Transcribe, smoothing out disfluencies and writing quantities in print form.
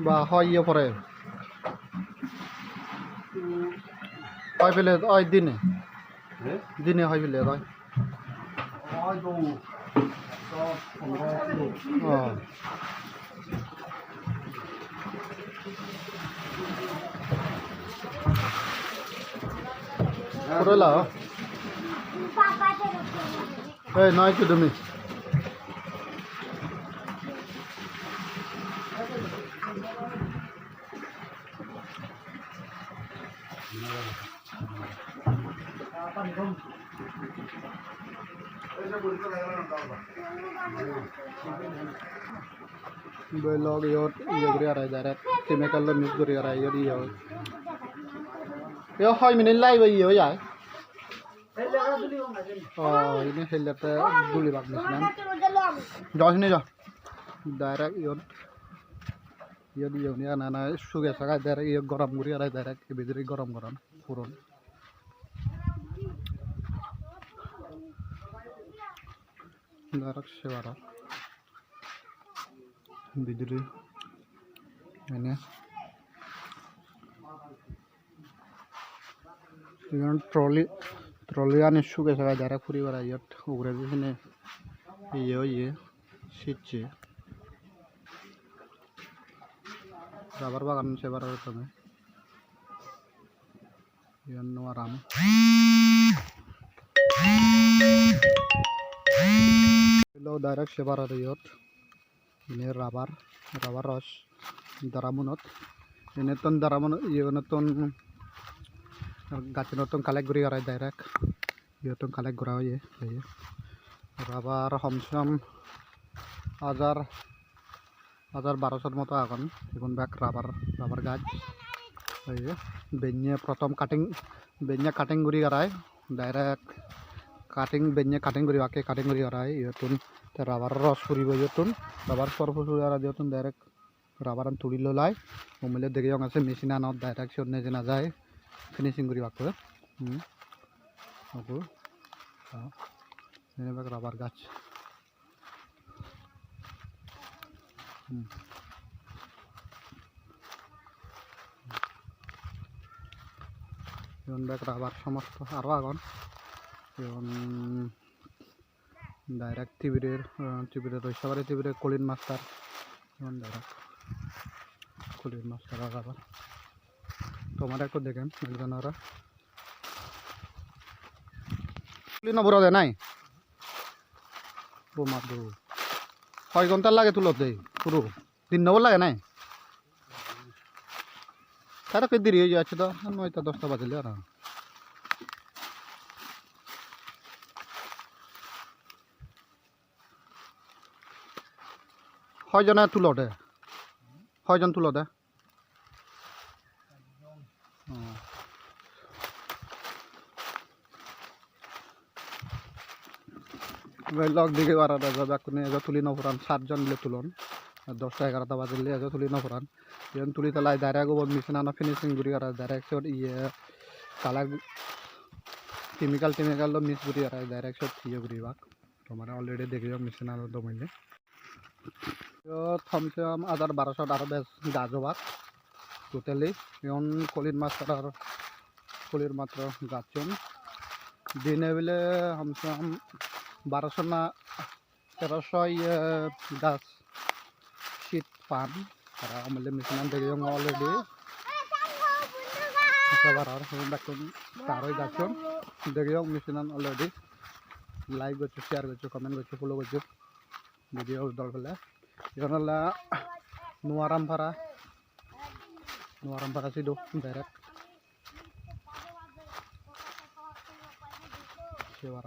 বা হয় ইয়ে পরে হয় ফেলে হয় দিনে দিনে হয় ফেলে হয় Kurela. Hey, nice to me. Belog yot yogri arai direct chemical lo mix gori arai yot yo hoy minin lai bai yo ya ini helate duli bak misnan jos ni jo direct yot yot yo ni ana suge saga direct yo goram gori arai direct bidri goram puron direct sewara bidri ini Yon trolley ane suge saga direct puri bara yot ugure bihine ye sitche rubber bagan sebara tome yon no aram lo direct sebara yot ini rubber ros daramunot ini ton daramunot yonoton gachinoton collect guri arai direct yoton collect gora ye rubber homsam 1200 মতো আগুন এখন back rubber গাছ এই বেঞ্জে প্রথম cutting গুরি আরাই direct cutting গুরি বাকি cutting গুরি আরাই ইয়তুন rubber রস ফুরিব ইয়তুন rubber সরফ ফুরি আরা দিয়তুন direct rubber আন তুলি ললাই ওমলে দেখি যং আছে মেশিন আনত ডাইরেক্ট সরনে যে না যায় ফিনিশিং গুরি বাকো ওকো এনে ব্যাক রাবার গাছ ব্যাক রাবার সমস্ত আরো আগুন ডাইরেক্ট টিভির রইসাবারে টিভির Colin master direct Colin master rubber তোমার একটু দেখেন একজনরা কলিন বড় দেয় নাই বোমা দু 6 ঘন্টা লাগে তুলত দেই পুরো 3 নম্বর লাগে নাই তারা কে দেরি হয়ে যাচ্ছে তো 9টা 10টা বাজলে আর কয়জনে তুলতে কয়জন তুলতে লগ দিকে বারাটা যাবে কোনে এজা তুলি নফরান 7 জন মিলে তুলন 10টা 11টা বাজলে এজা তুলি নফরান ইয়ান তুলি তলাই ডাইরেক্ট ওবন মিশন আনা ফিনিশিং গুরি আর ডাইরেক্ট শট কালার কেমিক্যাল লো মিক্স গুরি আর ডাইরেক্ট শট গুরি বাক তোমার অলরেডি দেখিও মিশন আনা দমাইলে তো থমসম 1200 আরো বেশ গাজবাক টোটালি ইয়ন কলির মাত্র গাছন দিনে বেলে হামসম 1200 না 1300 গাছ শীত পান তারা আমলে মিশনান দেখি অলরেডি সবার আর দেখুন তারই গাছন দেখি মিশনান অলরেডি লাইক করছো শেয়ার করছো কমেন্ট করছো ফলো করছো ভিডিও দল ফেলে ইয়নলা নোয়ারাম ভাড়া সিধু ডাইরেক্ট সেবার